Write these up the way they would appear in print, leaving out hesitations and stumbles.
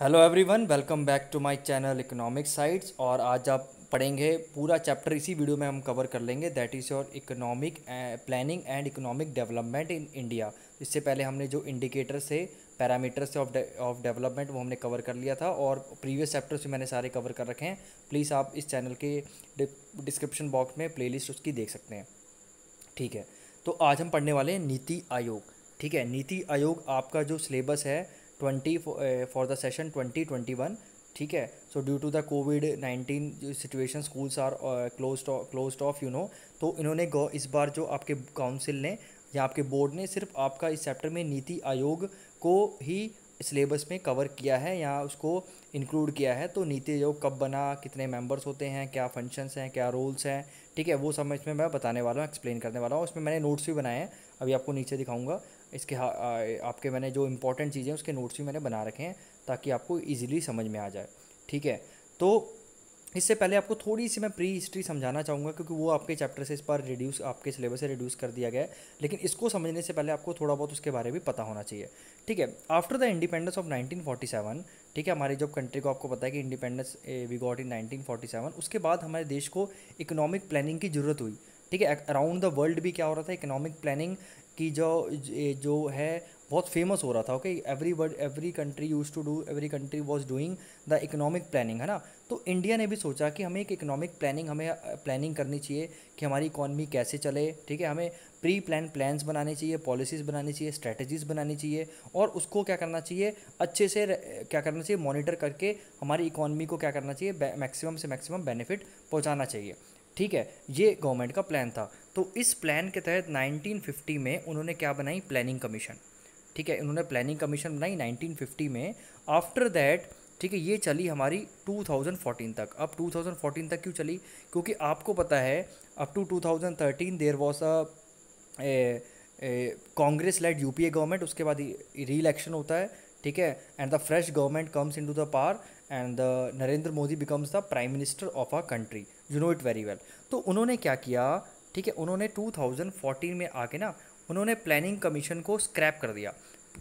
Hello everyone, welcome back to my channel economic sites. और आज आप पढ़ेंगे पूरा चैप्टर। इसी वीडियो में हम कवर कर लेंगे, that is your economic planning and economic development in India. इससे पहले हमने जो इंडिकेटर्स से पैरामीटर्स से ऑफ डेवलपमेंट वो हमने कवर कर लिया था, और प्रीवियस चैप्टर्स भी मैंने सारे कवर कर रखे हैं। प्लीज़ आप इस चैनल के डिस्क्रिप्शन बॉक्स में प्लेलिस्ट उसकी देख सकते हैं। ठीक है, तो आज हम पढ़ने वाले हैं नीति आयोग। ठीक है, नीति आयोग आपका जो सिलेबस है 20 फॉर द सेशन 2021। ठीक है, सो ड्यू टू द कोविड-19 situation schools are closed off तो इन्होंने इस बार जो आपके काउंसिल ने या आपके बोर्ड ने सिर्फ आपका इस चैप्टर में नीति आयोग को ही सिलेबस में कवर किया है या उसको इंक्लूड किया है। तो नीति आयोग कब बना, कितने मेंबर्स होते हैं, क्या फंक्शंस हैं, क्या रोल्स हैं, ठीक है, वो सब इसमें मैं बताने वाला हूँ, एक्सप्लेन करने वाला हूँ। उसमें मैंने नोट्स भी बनाए हैं, अभी आपको नीचे दिखाऊंगा। इसके आपके मैंने जो इंपॉर्टेंट चीज़ें उसके नोट्स भी मैंने बना रखे हैं ताकि आपको ईजिली समझ में आ जाए। ठीक है, तो इससे पहले आपको थोड़ी सी मैं प्री हिस्ट्री समझाना चाहूँगा, क्योंकि वो आपके चैप्टर से इस पर रिड्यूस आपके सिलेबस से रिड्यूस कर दिया गया है। लेकिन इसको समझने से पहले आपको थोड़ा बहुत उसके बारे में पता होना चाहिए। ठीक है, आफ्टर द इंडिपेंडेंस ऑफ 1947, ठीक है, हमारी जब कंट्री को आपको पता है कि इंडिपेंडेंस वी गॉट इन 1947, उसके बाद हमारे देश को इकोनॉमिक प्लानिंग की ज़रूरत हुई। ठीक है, अराउंड द वर्ल्ड भी क्या हो रहा था, इकोनॉमिक प्लानिंग की जो है बहुत फेमस हो रहा था। Okay, every country use to do, every country was doing the economic planning, है ना। तो इंडिया ने भी सोचा कि हमें एक इकोनॉमिक प्लानिंग प्लानिंग करनी चाहिए कि हमारी इकॉनमी कैसे चले। ठीक है, हमें प्री प्लान्स बनाने चाहिए, पॉलिसीज़ बनानी चाहिए, स्ट्रेटजीज़ बनानी चाहिए, और उसको क्या करना चाहिए, अच्छे से क्या करना चाहिए, मॉनिटर करके हमारी इकॉनमी को क्या करना चाहिए, मैक्सिमम से मैक्सिमम बेनिफिट पहुंचाना चाहिए। ठीक है, ये गवर्नमेंट का प्लान था। तो इस प्लान के तहत 1950 में उन्होंने क्या बनाई, प्लानिंग कमीशन। ठीक है, उन्होंने प्लानिंग कमीशन बनाई 1950 में। आफ्टर दैट, ठीक है, ये चली हमारी 2014 तक। अब 2014 तक क्यों चली, क्योंकि आपको पता है up to 2013 there was a Congress led UPA government. उसके बाद री इलेक्शन होता है। ठीक है, and the fresh government comes in to the power, and Narendra Modi becomes the prime minister of our country, you know it very well. तो उन्होंने क्या किया, ठीक है, उन्होंने 2014 में आके ना उन्होंने प्लानिंग कमीशन को स्क्रैप कर दिया।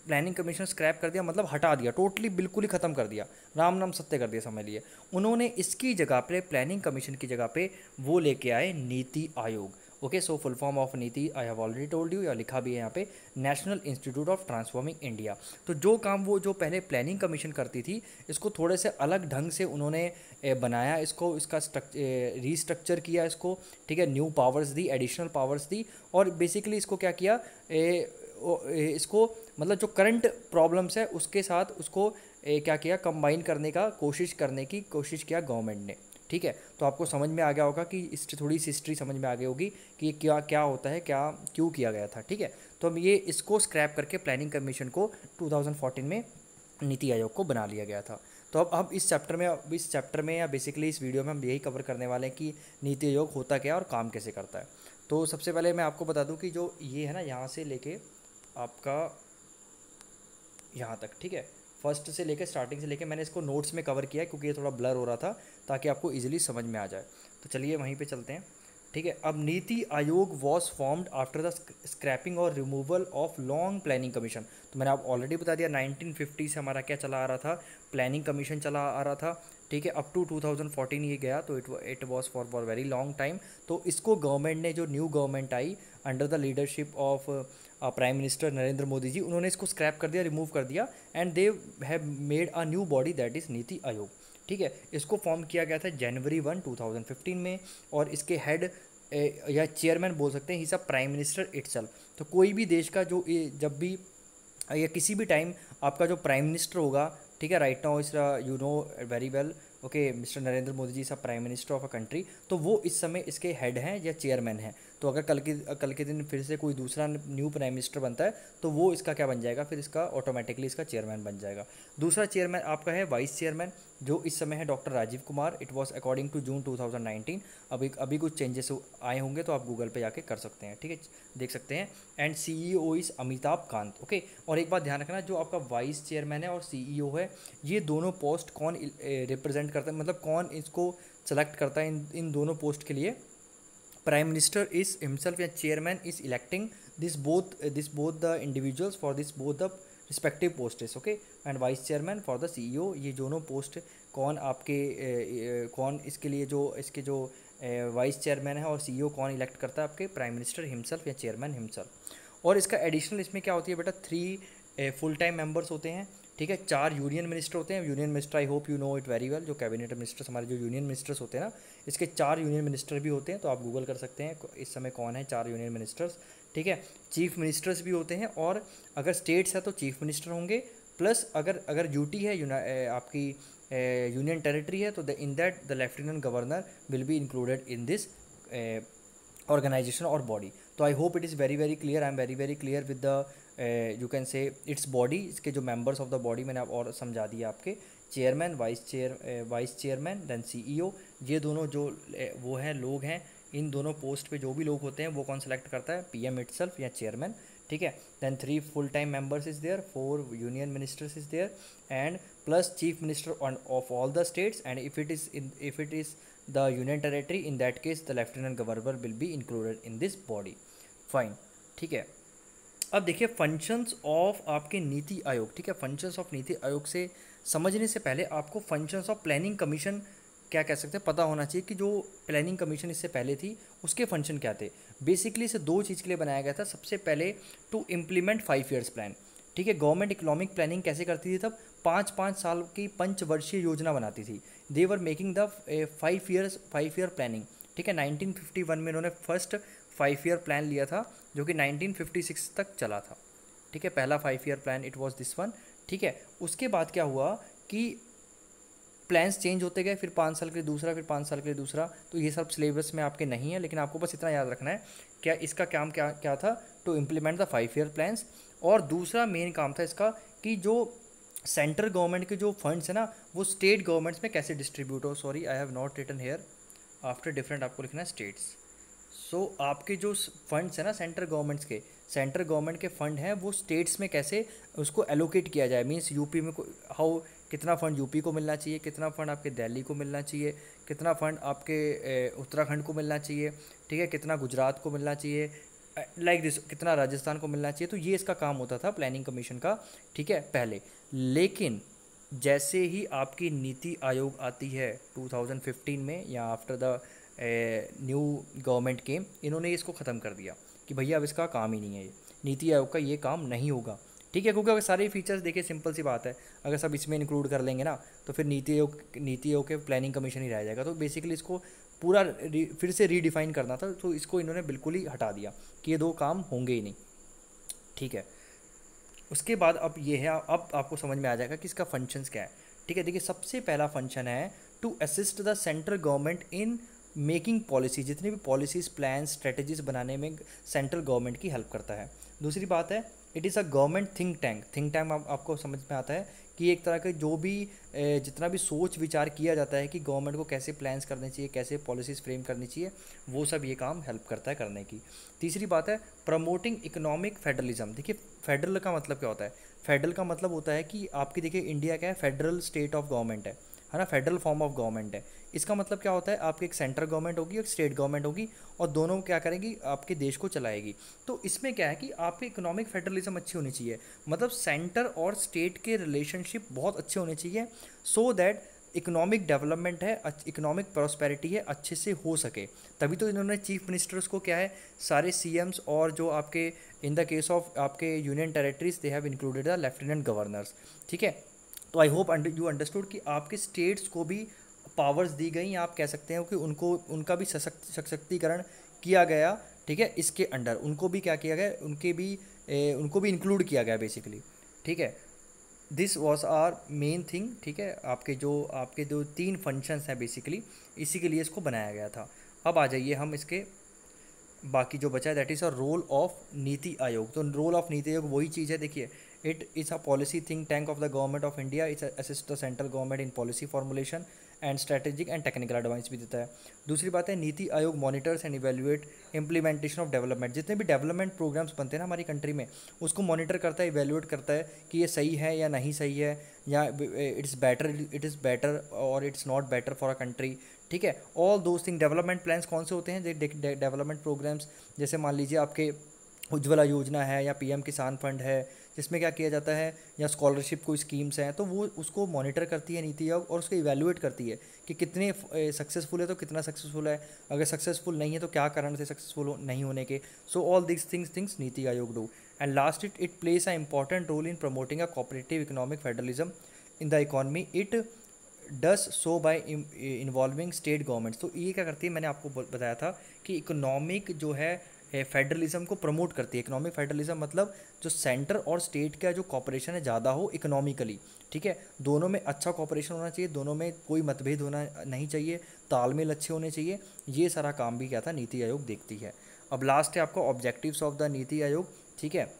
प्लानिंग कमीशन स्क्रैप कर दिया मतलब हटा दिया, टोटली बिल्कुल ही ख़त्म कर दिया, राम नाम सत्य कर दिया समझ लिए। उन्होंने इसकी जगह पे, प्लानिंग कमीशन की जगह पे वो लेके आए NITI Aayog. Okay, so full form of NITI I have already told you, या लिखा भी है यहाँ पे, national institute of transforming India. तो जो काम वो जो पहले प्लानिंग कमीशन करती थी, इसको थोड़े से अलग ढंग से उन्होंने बनाया, इसको इसका रीस्ट्रक्चर किया इसको। ठीक है, न्यू पावर्स दी, एडिशनल पावर्स दी, और बेसिकली इसको क्या किया, इसको मतलब जो करंट प्रॉब्लम्स है उसके साथ उसको क्या किया, कंबाइन करने का करने की कोशिश किया गवर्नमेंट ने। ठीक है, तो आपको समझ में आ गया होगा कि इस थोड़ी सी हिस्ट्री समझ में आ गई होगी कि ये क्या क्या होता है, क्या क्यों किया गया था। ठीक है, तो हम ये इसको स्क्रैप करके प्लानिंग कमीशन को 2014 में नीति आयोग को बना लिया गया था। तो अब इस चैप्टर में या बेसिकली इस वीडियो में हम यही कवर करने वाले हैं कि नीति आयोग होता क्या है और काम कैसे करता है। तो सबसे पहले मैं आपको बता दूं कि जो ये है ना, यहाँ से लेके आपका यहाँ तक, ठीक है, फर्स्ट से लेके स्टार्टिंग से लेके मैंने इसको नोट्स में कवर किया है क्योंकि ये थोड़ा ब्लर हो रहा था, ताकि आपको इजीली समझ में आ जाए। तो चलिए वहीं पे चलते हैं। ठीक है, अब NITI Aayog was formed after the scrapping और removal of long planning commission. तो मैंने आप ऑलरेडी बता दिया 1950 से हमारा क्या चला आ रहा था, प्लानिंग कमीशन चला आ रहा था। ठीक है, अप टू 2014 ये गया, तो it was for very long time. तो इसको गवर्नमेंट ने, जो न्यू गवर्नमेंट आई under the leadership of prime minister Narendra Modi ji, उन्होंने इसको स्क्रैप कर दिया, रिमूव कर दिया, and they have made a new body that is NITI Aayog. ठीक है, इसको फॉर्म किया गया था जनवरी 1 2015 में, और इसके हेड या चेयरमैन बोल सकते हैं, he is a prime minister itself. तो कोई भी देश का जो जब भी या किसी भी टाइम आपका जो प्राइम मिनिस्टर होगा, ठीक है, right now is you know very well, okay, mister Narendra Modi ji सब prime minister of a country, तो वो इस समय इसके हेड हैं या चेयरमैन हैं। तो अगर कल के दिन फिर से कोई दूसरा न्यू प्राइम मिनिस्टर बनता है तो वो इसका क्या बन जाएगा, फिर इसका ऑटोमेटिकली इसका चेयरमैन बन जाएगा। दूसरा चेयरमैन आपका है वाइस चेयरमैन, जो इस समय है doctor Rajiv Kumar. It was according to June 2019। अभी कुछ चेंजेस आए होंगे तो आप गूगल पे जाके कर सकते हैं, ठीक है, देख सकते हैं। And CEO is Amitabh Kant. Okay, और एक बात ध्यान रखना, जो आपका वाइस चेयरमैन है और सीईओ है, ये दोनों पोस्ट कौन रिप्रेजेंट करता है, मतलब कौन इसको सेलेक्ट करता है इन दोनों पोस्ट के लिए। प्राइम मिनिस्टर इज हिमसेल्फ या chairman is electing this both the individuals for this both the respective posts, okay, and vice chairman for the CEO. ये दोनों पोस्ट कौन आपके कौन इसके लिए जो इसके जो वाइस चेयरमैन है और सीईओ कौन इलेक्ट करता है? आपके प्राइम मिनिस्टर हिमसेल्फ या चेयरमैन हिमसेल्फ। और इसका एडिशनल इसमें क्या होती है बेटा, 3 फुल टाइम मेंबर्स होते हैं, ठीक है, 4 यूनियन मिनिस्टर होते हैं। Union minister I hope you know it very well, जो कैबिनेट मिनिस्टर्स हमारे जो यूनियन मिनिस्टर्स होते हैं ना, इसके 4 यूनियन मिनिस्टर भी होते हैं, तो आप गूगल कर सकते हैं इस समय कौन है 4 यूनियन मिनिस्टर्स, ठीक है। चीफ मिनिस्टर्स भी होते हैं, और अगर स्टेट्स है तो चीफ मिनिस्टर होंगे, प्लस अगर अगर यूटी है आपकी यूनियन टेरिटरी है, तो in that the lieutenant governor will be included in this organisation और बॉडी। तो I hope it is very very clear, I am very very clear with the you can say its body, इसके जो members of the body मैंने आप और समझा दिया आपके, chairman, vice chairman, then CEO, ये दोनों जो वो हैं लोग हैं, इन दोनों पोस्ट पे जो भी लोग होते हैं वो कौन सेलेक्ट करता है? पीएम इटसेल्फ या चेयरमैन, ठीक है। Then 3 full time members is there, 4 union ministers is there, and plus chief minister of all the states, and if it is the union territory, in that case the lieutenant governor will be included in this body, fine, ठीक है। अब देखिए functions of आपके नीति आयोग, ठीक है, functions of Niti आयोग से समझने से पहले आपको फंक्शंस ऑफ प्लानिंग कमीशन क्या कह सकते हैं पता होना चाहिए, कि जो प्लानिंग कमीशन इससे पहले थी उसके फंक्शन क्या थे। बेसिकली इसे 2 चीज़ के लिए बनाया गया था। सबसे पहले टू इम्प्लीमेंट 5 ईयर्स प्लान, ठीक है। गवर्नमेंट इकोनॉमिक प्लानिंग कैसे करती थी तब? 5-5 साल की पंचवर्षीय योजना बनाती थी। They were making the 5 year planning, ठीक है। 1951 में इन्होंने फर्स्ट 5 ईयर प्लान लिया था, जो कि 1956 तक चला था, ठीक है। पहला 5 year plan it was this one, ठीक है। उसके बाद क्या हुआ कि प्लान्स चेंज होते गए, फिर 5 साल के लिए दूसरा, फिर 5 साल के लिए दूसरा। तो ये सब सिलेबस में आपके नहीं है, लेकिन आपको बस इतना याद रखना है क्या इसका काम क्या क्या था, to implement the 5 year plans. और दूसरा मेन काम था इसका कि जो सेंट्रल गवर्नमेंट के जो फंड्स है ना, वो स्टेट गवर्नमेंट्स में कैसे डिस्ट्रीब्यूट हो। Sorry I have not written here, after different आपको लिखना है स्टेट्स। सो आपके जो फंड्स है ना सेंट्रल गवर्नमेंट के फंड हैं, वो स्टेट्स में कैसे उसको एलोकेट किया जाए। मीन्स यूपी में हाउ कितना फंड यूपी को मिलना चाहिए, कितना फंड आपके दिल्ली को मिलना चाहिए, कितना फंड आपके उत्तराखंड को मिलना चाहिए, ठीक है, कितना गुजरात को मिलना चाहिए, लाइक दिस, कितना राजस्थान को मिलना चाहिए। तो ये इसका काम होता था प्लानिंग कमीशन का, ठीक है, पहले। लेकिन जैसे ही आपकी नीति आयोग आती है 2015 में, या आफ्टर द न्यू गवर्नमेंट के, इन्होंने इसको ख़त्म कर दिया कि भैया अब इसका काम ही नहीं है, ये नीति आयोग का ये काम नहीं होगा, ठीक है। क्योंकि अगर सारे फीचर्स देखिए, सिंपल सी बात है, अगर सब इसमें इंक्लूड कर लेंगे ना, तो फिर नीति आयोग के प्लानिंग कमीशन ही रह जाएगा। तो बेसिकली इसको पूरा फिर से रीडिफाइन करना था, तो इसको इन्होंने बिल्कुल ही हटा दिया कि ये 2 काम होंगे ही नहीं, ठीक है। उसके बाद अब ये है, अब आपको समझ में आ जाएगा कि इसका फंक्शंस क्या है, ठीक है। देखिए सबसे पहला फंक्शन है to assist the central government in making policy, जितनी भी पॉलिसीज़, प्लान, स्ट्रेटजीज बनाने में सेंट्रल गवर्नमेंट की हेल्प करता है। दूसरी बात है it is a government think tank आपको समझ में आता है कि एक तरह के जो भी जितना भी सोच विचार किया जाता है कि गवर्नमेंट को कैसे प्लान्स करने चाहिए, कैसे पॉलिसीज़ फ्रेम करनी चाहिए, वो सब ये काम हेल्प करता है करने की। तीसरी बात है प्रमोटिंग इकोनॉमिक फेडरलिज्म। देखिए फेडरल का मतलब क्या होता है? फेडरल का मतलब होता है कि आपकी देखिए इंडिया क्या है, फेडरल स्टेट ऑफ गवर्नमेंट है ना, फेडरल फॉर्म ऑफ गवर्नमेंट है। इसका मतलब क्या होता है, आपकी एक सेंट्रल गवर्नमेंट होगी, एक स्टेट गवर्नमेंट होगी, और दोनों क्या करेंगी, आपके देश को चलाएगी। तो इसमें क्या है कि आपकी इकोनॉमिक फेडरलिज्म अच्छी होनी चाहिए, मतलब सेंटर और स्टेट के रिलेशनशिप बहुत अच्छे होने चाहिए, सो दैट इकोनॉमिक डेवलपमेंट है, इकोनॉमिक प्रॉस्पेरिटी है, अच्छे से हो सके। तभी तो इन्होंने चीफ मिनिस्टर्स को क्या है, सारे सीएम्स और जो आपके इन द केस ऑफ आपके union territories they have included the lieutenant governors, ठीक है। तो आई होप यू अंडरस्टूड कि आपके स्टेट्स को भी पावर्स दी गई, आप कह सकते हैं कि उनको उनका भी सशक्तिकरण किया गया, ठीक है। इसके अंडर उनको भी क्या किया गया, उनको भी इंक्लूड किया गया बेसिकली, ठीक है। This was our main thing, ठीक है। आपके जो 3 फंक्शंस हैं बेसिकली, इसी के लिए इसको बनाया गया था। अब आ जाइए हम इसके बाकी जो बचा है, that is a role of Niti Aayog. तो रोल ऑफ नीति आयोग वही चीज़ है, देखिए it is a policy think tank of the government of India, it's assist the central government in policy formulation and strategic and technical advice भी देता है। दूसरी बात है NITI Aayog monitors and evaluate implementation of development, जितने भी डेवलपमेंट प्रोग्राम्स बनते हैं ना हमारी कंट्री में, उसको मॉनिटर करता है, इवेल्युएट करता है कि ये सही है या नहीं सही है, या इट इज़ बेटर और it's not better for a country, ठीक है। All those thing. Development plans कौन से होते हैं, डेवलपमेंट प्रोग्राम्स, जैसे मान लीजिए आपके उज्ज्वला योजना है, या पीएम किसान फंड है, जिसमें क्या किया जाता है, या स्कॉलरशिप कोई स्कीम्स हैं तो वो उसको मॉनिटर करती है नीति आयोग और उसको इवैल्यूएट करती है कि कितने सक्सेसफुल है तो कितना सक्सेसफुल है, अगर सक्सेसफुल नहीं है तो क्या कारण से सक्सेसफुल नहीं होने के। So all this things Niti Aayog do. And last it plays a important role in promoting a cooperative economic federalism in the economy. It does so by involving state governments. तो ये क्या करती है, मैंने आपको बताया था कि इकोनॉमिक जो है फेडरलिज्म को प्रमोट करती है। इकोनॉमिक फेडरलिज्म मतलब जो सेंटर और स्टेट का जो कॉपरेशन है ज़्यादा हो इकोनॉमिकली, ठीक है, दोनों में अच्छा कॉपरेशन होना चाहिए, दोनों में कोई मतभेद होना नहीं चाहिए, तालमेल अच्छे होने चाहिए। ये सारा काम भी क्या था, नीति आयोग देखती है। अब लास्ट है आपका ऑब्जेक्टिव्स ऑफ द नीति आयोग, ठीक है,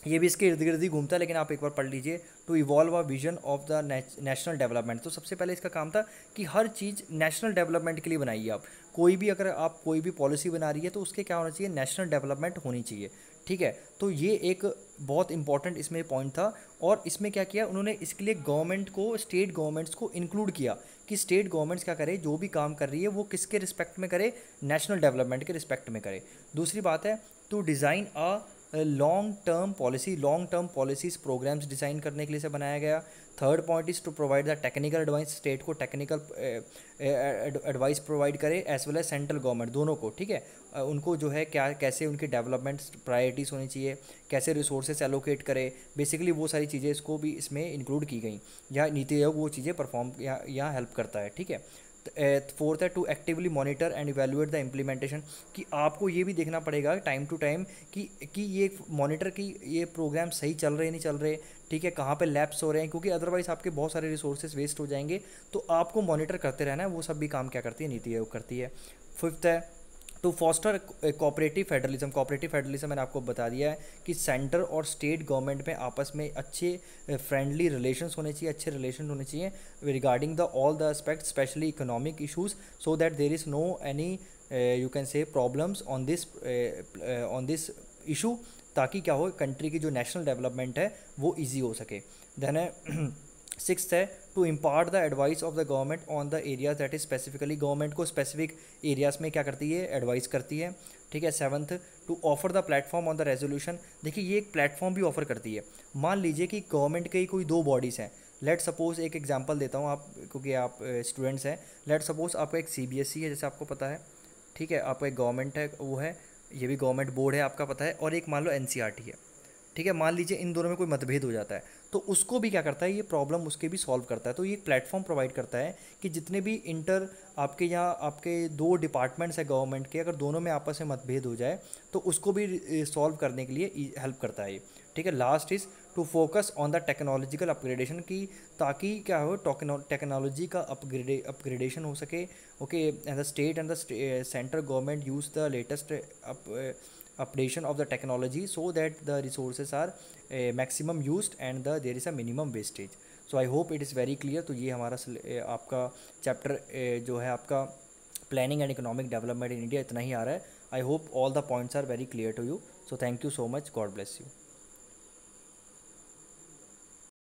ये भी इसके इर्द गिर्द ही घूमता है, लेकिन आप एक बार पढ़ लीजिए। To evolve a vision of the national development. तो सबसे पहले इसका काम था कि हर चीज़ नेशनल डेवलपमेंट के लिए बनाइए आप। कोई भी अगर आप कोई भी पॉलिसी बना रही है तो उसके क्या होना चाहिए, नेशनल डेवलपमेंट होनी चाहिए, ठीक है। तो ये एक बहुत इंपॉर्टेंट इसमें पॉइंट था। और इसमें क्या किया उन्होंने, इसके लिए गवर्नमेंट को, स्टेट गवर्नमेंट्स को इंक्लूड किया कि स्टेट गवर्नमेंट्स क्या करे, जो भी काम कर रही है वो किसके रिस्पेक्ट में करे, नेशनल डेवलपमेंट के रिस्पेक्ट में करे। दूसरी बात है to design a long term policies programmes design करने के लिए से बनाया गया। Third point is to provide the technical advice, state को टेक्निकल एडवाइस प्रोवाइड करे as well as central government, दोनों को, ठीक है। उनको जो है क्या, कैसे उनकी डेवलपमेंट प्रायोरिटीज़ होनी चाहिए, कैसे रिसोर्सेस एलोकेट करे, बेसिकली वो सारी चीज़ें इसको भी इसमें इंक्लूड की गई। या नीति आयोग वो चीज़ें परफॉर्म यहाँ हेल्प करता है, ठीक है। फोर्थ है to actively monitor and evaluate the implementation, कि आपको ये भी देखना पड़ेगा टाइम टू टाइम कि ये मॉनिटर की ये प्रोग्राम सही चल रहे नहीं चल रहे, ठीक है, कहाँ पे लैप्स हो रहे हैं, क्योंकि अदरवाइज आपके बहुत सारे रिसोर्सेज वेस्ट हो जाएंगे। तो आपको मॉनिटर करते रहना है, वो सब भी काम क्या करती है, नीति आयोग करती है। फिफ्थ है to foster cooperative federalism. Cooperative federalism मैंने आपको बता दिया है कि सेंटर और स्टेट गवर्नमेंट में आपस में अच्छे फ्रेंडली रिलेशंस होने चाहिए, अच्छे रिलेशन होने चाहिए regarding the all the aspect, specially economic issues, so that there is no any you can say problems on this issue, ताकि क्या हो, कंट्री की जो नेशनल डेवलपमेंट है वो ईजी हो सके। देन है सिक्स्थ है to impart the advice of the government on the areas that is specifically, government को स्पेसिफिक एरियाज में क्या करती है, एडवाइस करती है, ठीक है। Seventh to offer the platform on the resolution. देखिए ये एक प्लेटफॉर्म भी ऑफर करती है। मान लीजिए कि गवर्नमेंट के कोई दो बॉडीज़ हैं, लेट सपोज, एक एग्जांपल देता हूँ आप, क्योंकि आप स्टूडेंट्स हैं, लेट सपोज आपका एक CBSE है, जैसे आपको पता है, ठीक है, आपका एक गवर्नमेंट है वो है, ये भी गवर्नमेंट बोर्ड है आपका पता है, और एक मान लो NCERT है, ठीक है। मान लीजिए इन दोनों में कोई मतभेद हो जाता है, तो उसको भी क्या करता है, ये प्रॉब्लम उसके भी सॉल्व करता है। तो ये एक प्लेटफॉर्म प्रोवाइड करता है कि जितने भी आपके यहाँ आपके दो डिपार्टमेंट्स हैं गवर्नमेंट के, अगर दोनों में आपस में मतभेद हो जाए तो उसको भी सॉल्व करने के लिए हेल्प करता है ये, ठीक है। Last is to focus on the technological upgradation की, ताकि क्या हो, टेक्नोलॉजी का अपग्रेडेशन हो सके, okay. And the state and the central government use the latest updation of the technology so that the resources are maximum used and there is a minimum wastage. So I hope it is very clear. तो ये हमारा आपका chapter जो है आपका planning and economic development in India इतना ही आ रहा है। I hope all the points are very clear to you. So thank you so much, God bless you.